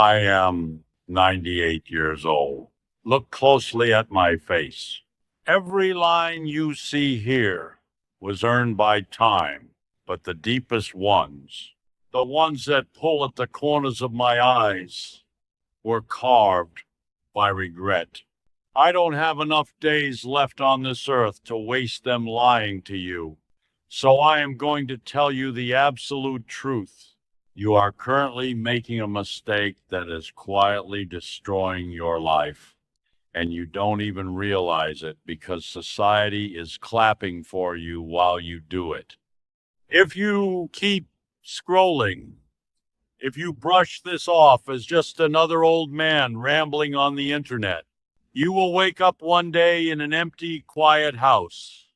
I am 98 years old. Look closely at my face. Every line you see here was earned by time, but the deepest ones, the ones that pull at the corners of my eyes, were carved by regret. I don't have enough days left on this earth to waste them lying to you. So I am going to tell you the absolute truth. You are currently making a mistake that is quietly destroying your life, and you don't even realize it because society is clapping for you while you do it. If you keep scrolling, if you brush this off as just another old man rambling on the internet, you will wake up one day in an empty, quiet house,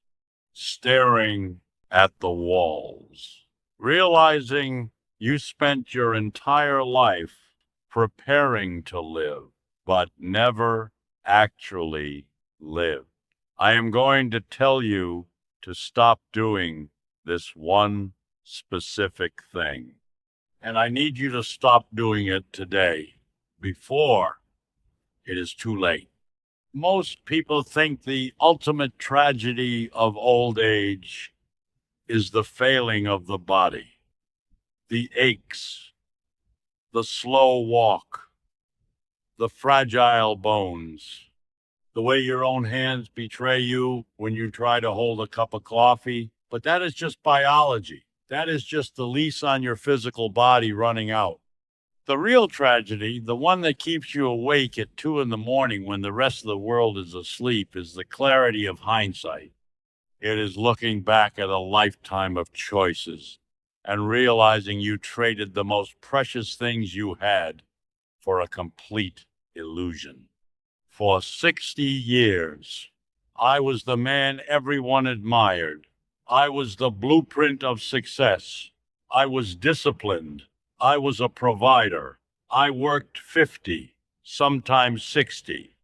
staring at the walls, realizing you spent your entire life preparing to live, but never actually lived. I am going to tell you to stop doing this one specific thing. And I need you to stop doing it today before it is too late. Most people think the ultimate tragedy of old age is the failing of the body, the aches, the slow walk, the fragile bones, the way your own hands betray you when you try to hold a cup of coffee. But that is just biology. That is just the lease on your physical body running out. The real tragedy, the one that keeps you awake at 2 in the morning when the rest of the world is asleep, is the clarity of hindsight. It is looking back at a lifetime of choices and realizing you traded the most precious things you had for a complete illusion. For 60 years, I was the man everyone admired. I was the blueprint of success. I was disciplined. I was a provider. I worked 50, sometimes 60,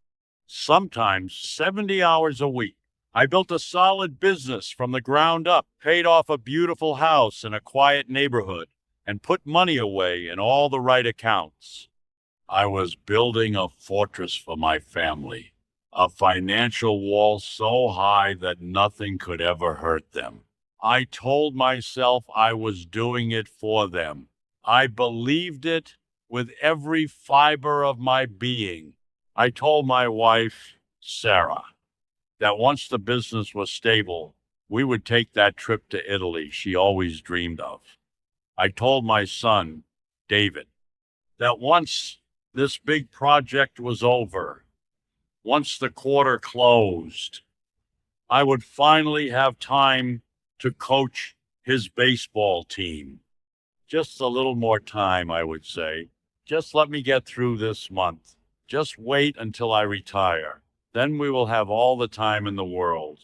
sometimes 70 hours a week. I built a solid business from the ground up, paid off a beautiful house in a quiet neighborhood, and put money away in all the right accounts. I was building a fortress for my family, a financial wall so high that nothing could ever hurt them. I told myself I was doing it for them. I believed it with every fiber of my being. I told my wife, Sarah, that once the business was stable, we would take that trip to Italy she always dreamed of. I told my son, David, that once this big project was over, once the quarter closed, I would finally have time to coach his baseball team. Just a little more time, I would say. Just let me get through this month. Just wait until I retire. Then we will have all the time in the world.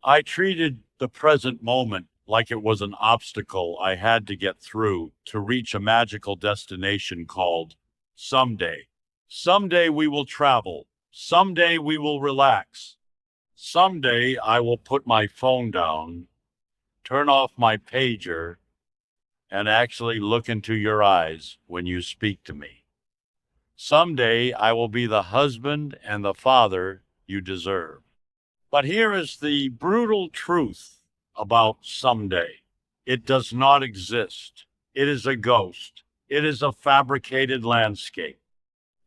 I treated the present moment like it was an obstacle I had to get through to reach a magical destination called someday. Someday we will travel. Someday we will relax. Someday I will put my phone down, turn off my pager, and actually look into your eyes when you speak to me. Someday I will be the husband and the father you deserve. But here is the brutal truth about someday. It does not exist. It is a ghost. It is a fabricated landscape.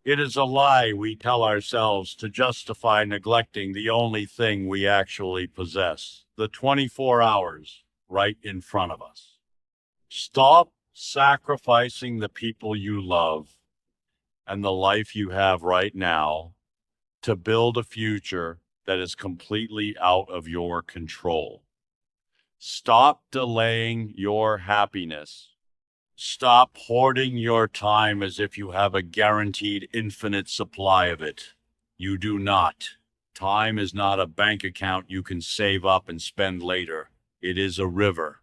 It is a lie we tell ourselves to justify neglecting the only thing we actually possess, the 24 hours right in front of us. Stop sacrificing the people you love and the life you have right now to build a future that is completely out of your control. Stop delaying your happiness. Stop hoarding your time as if you have a guaranteed infinite supply of it. You do not. Time is not a bank account you can save up and spend later. It is a river,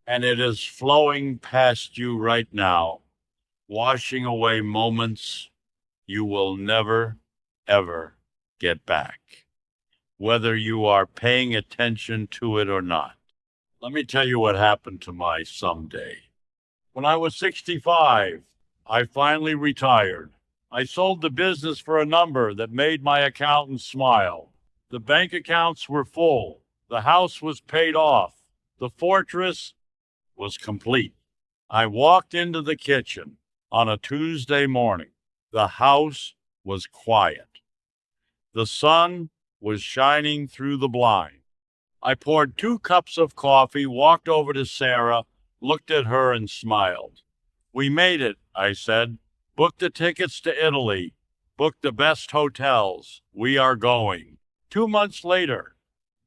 and it is flowing past you right now, washing away moments you will never, ever get back, whether you are paying attention to it or not. Let me tell you what happened to my someday. When I was 65, I finally retired. I sold the business for a number that made my accountant smile. The bank accounts were full. The house was paid off. The fortress was complete. I walked into the kitchen on a Tuesday morning. The house was quiet. The sun was shining through the blind. I poured 2 cups of coffee, walked over to Sarah, looked at her, and smiled. We made it, I said. Booked the tickets to Italy. Booked the best hotels. We are going. 2 months later,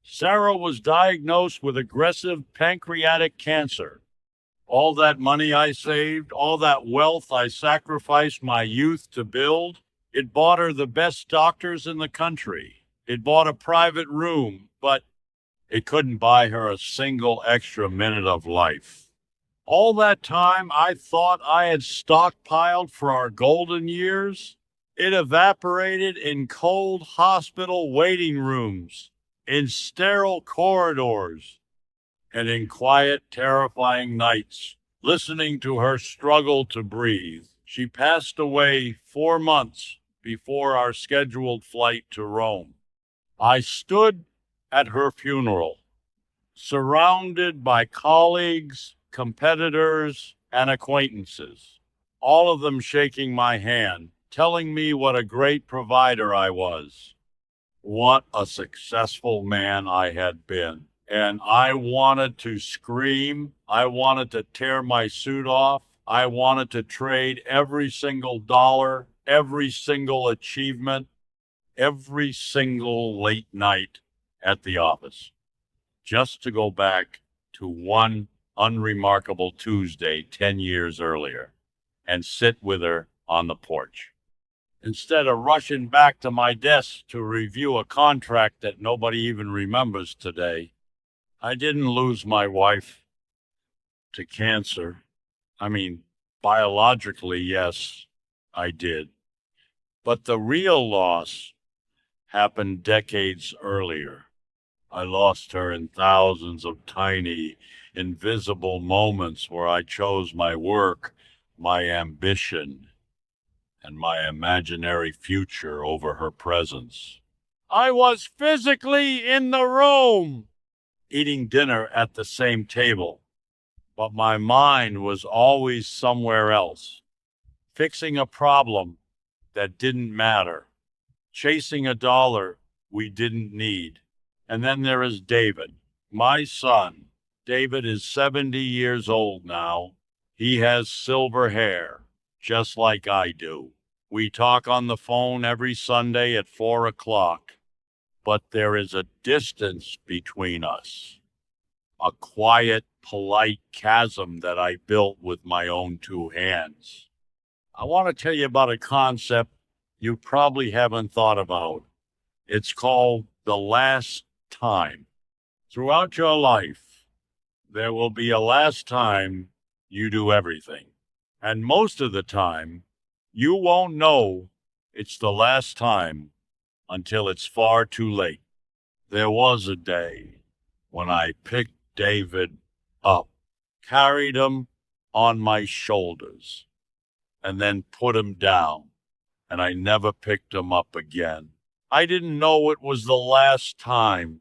Sarah was diagnosed with aggressive pancreatic cancer. All that money I saved, all that wealth I sacrificed my youth to build, it bought her the best doctors in the country. It bought a private room, but it couldn't buy her a single extra minute of life. All that time I thought I had stockpiled for our golden years, it evaporated in cold hospital waiting rooms, in sterile corridors, and in quiet, terrifying nights, listening to her struggle to breathe. She passed away 4 months before our scheduled flight to Rome. I stood at her funeral, surrounded by colleagues, competitors, and acquaintances, all of them shaking my hand, telling me what a great provider I was, what a successful man I had been. And I wanted to scream. I wanted to tear my suit off. I wanted to trade every single dollar, every single achievement, every single late night at the office, just to go back to one unremarkable Tuesday 10 years earlier and sit with her on the porch. Instead of rushing back to my desk to review a contract that nobody even remembers today, I didn't lose my wife to cancer. I mean, biologically, yes, I did. But the real loss happened decades earlier. I lost her in thousands of tiny, invisible moments where I chose my work, my ambition, and my imaginary future over her presence. I was physically in the room, eating dinner at the same table, but my mind was always somewhere else, fixing a problem that didn't matter, chasing a dollar we didn't need. And then there is David, my son. David is 70 years old now. He has silver hair, just like I do. We talk on the phone every Sunday at 4 o'clock, but there is a distance between us, a quiet, polite chasm that I built with my own 2 hands. I want to tell you about a concept you probably haven't thought about. It's called the last time. Throughout your life, there will be a last time you do everything. And most of the time, you won't know it's the last time until it's far too late. There was a day when I picked David up, carried him on my shoulders, and then put him down, and I never picked him up again. I didn't know it was the last time.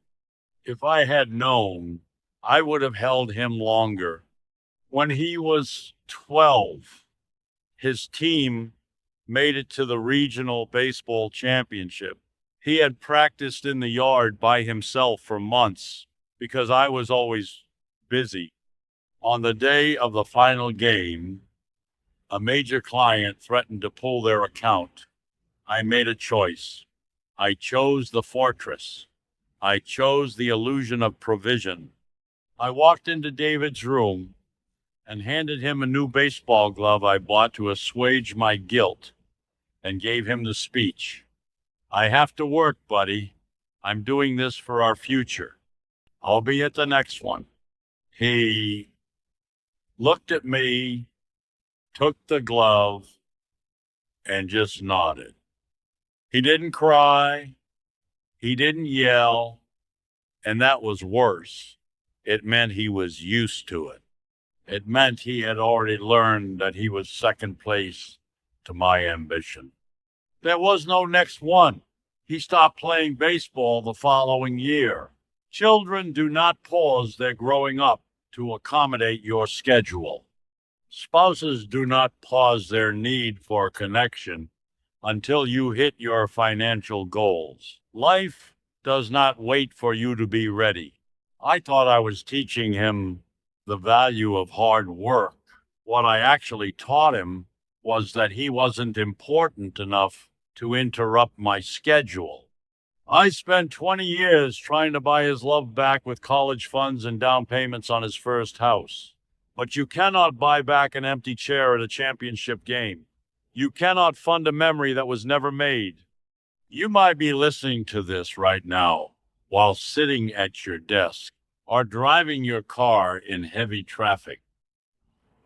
If I had known, I would have held him longer. When he was 12, his team made it to the regional baseball championship. He had practiced in the yard by himself for months because I was always busy. On the day of the final game, a major client threatened to pull their account. I made a choice. I chose the fortress. I chose the illusion of provision. I walked into David's room and handed him a new baseball glove I bought to assuage my guilt, and gave him the speech. I have to work, buddy. I'm doing this for our future. I'll be at the next one. He looked at me, took the glove, and just nodded. He didn't cry. He didn't yell. And that was worse. It meant he was used to it. It meant he had already learned that he was second place to my ambition. There was no next one. He stopped playing baseball the following year. Children do not pause their growing up to accommodate your schedule. Spouses do not pause their need for connection until you hit your financial goals. Life does not wait for you to be ready. I thought I was teaching him the value of hard work. What I actually taught him was that he wasn't important enough to interrupt my schedule. I spent 20 years trying to buy his love back with college funds and down payments on his first house. But you cannot buy back an empty chair at a championship game. You cannot fund a memory that was never made. You might be listening to this right now while sitting at your desk, or driving your car in heavy traffic,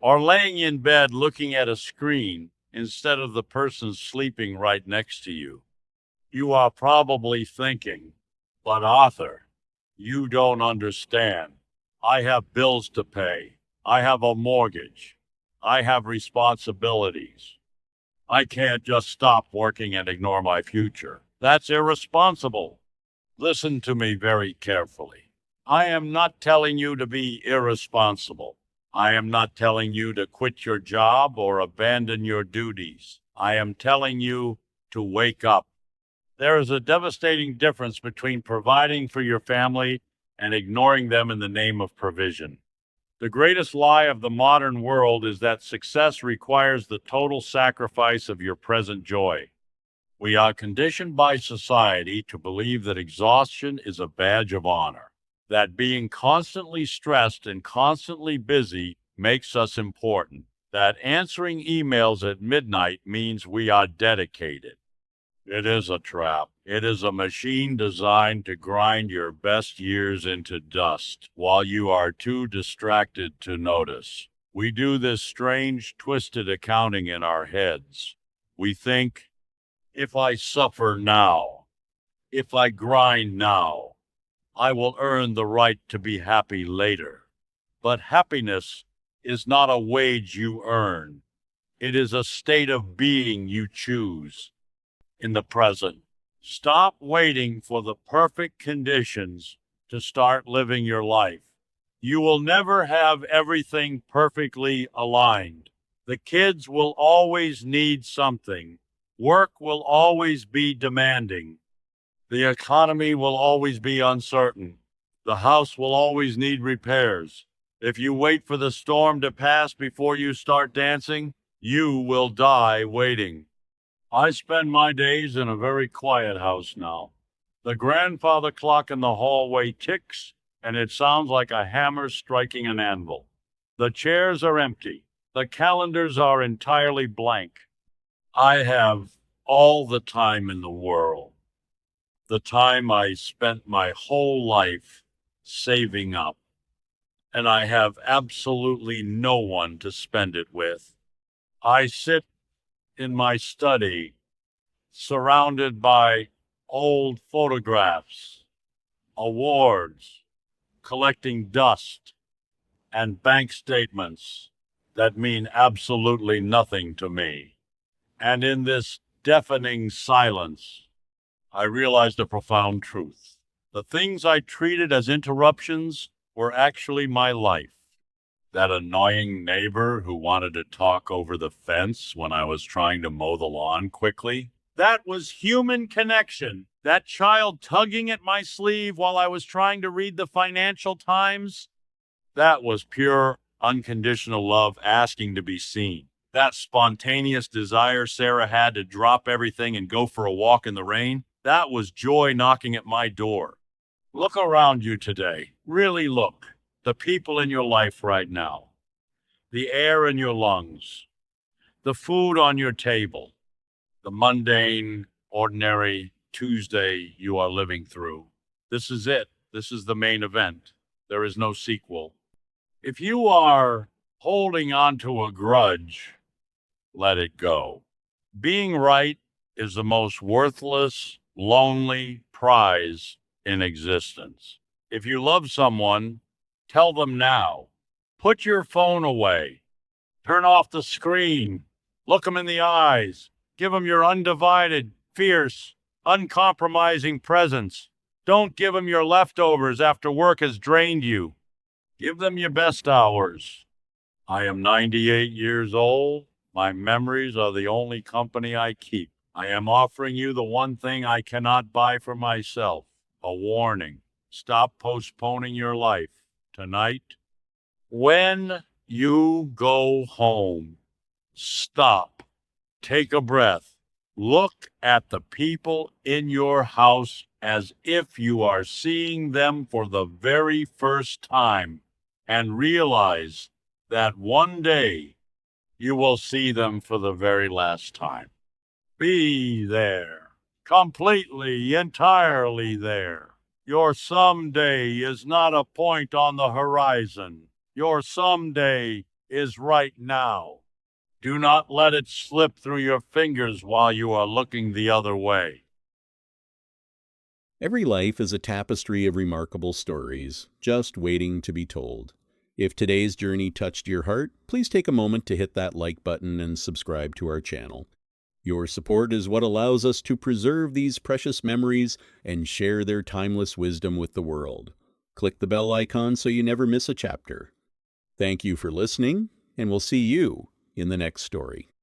or laying in bed looking at a screen instead of the person sleeping right next to you. You are probably thinking, but Arthur, you don't understand. I have bills to pay. I have a mortgage. I have responsibilities. I can't just stop working and ignore my future. That's irresponsible. Listen to me very carefully. I am not telling you to be irresponsible. I am not telling you to quit your job or abandon your duties. I am telling you to wake up. There is a devastating difference between providing for your family and ignoring them in the name of provision. The greatest lie of the modern world is that success requires the total sacrifice of your present joy. We are conditioned by society to believe that exhaustion is a badge of honor, that being constantly stressed and constantly busy makes us important, that answering emails at midnight means we are dedicated. It is a trap. It is a machine designed to grind your best years into dust while you are too distracted to notice. We do this strange, twisted accounting in our heads. We think, if I suffer now, if I grind now, I will earn the right to be happy later. But happiness is not a wage you earn. It is a state of being you choose in the present. Stop waiting for the perfect conditions to start living your life. You will never have everything perfectly aligned. The kids will always need something. Work will always be demanding. The economy will always be uncertain. The house will always need repairs. If you wait for the storm to pass before you start dancing, you will die waiting. I spend my days in a very quiet house now. The grandfather clock in the hallway ticks, and it sounds like a hammer striking an anvil. The chairs are empty. The calendars are entirely blank. I have all the time in the world. The time I spent my whole life saving up. And I have absolutely no one to spend it with. I sit in my study, surrounded by old photographs, awards, collecting dust, and bank statements that mean absolutely nothing to me. And in this deafening silence, I realized a profound truth. The things I treated as interruptions were actually my life. That annoying neighbor who wanted to talk over the fence when I was trying to mow the lawn quickly. That was human connection. That child tugging at my sleeve while I was trying to read the Financial Times. That was pure, unconditional love asking to be seen. That spontaneous desire Sarah had to drop everything and go for a walk in the rain. That was joy knocking at my door. Look around you today. Really look. The people in your life right now, the air in your lungs, the food on your table, the mundane, ordinary Tuesday you are living through. This is it. This is the main event. There is no sequel. If you are holding on to a grudge, let it go. Being right is the most worthless, lonely prize in existence. If you love someone, tell them now. Put your phone away. Turn off the screen. Look them in the eyes. Give them your undivided, fierce, uncompromising presence. Don't give them your leftovers after work has drained you. Give them your best hours. I am 98 years old. My memories are the only company I keep. I am offering you the one thing I cannot buy for myself, a warning. Stop postponing your life. Tonight, when you go home, stop, take a breath, look at the people in your house as if you are seeing them for the very first time, and realize that one day you will see them for the very last time. Be there, completely, entirely there. Your someday is not a point on the horizon. Your someday is right now. Do not let it slip through your fingers while you are looking the other way. Every life is a tapestry of remarkable stories, just waiting to be told. If today's journey touched your heart, please take a moment to hit that like button and subscribe to our channel. Your support is what allows us to preserve these precious memories and share their timeless wisdom with the world. Click the bell icon so you never miss a chapter. Thank you for listening, and we'll see you in the next story.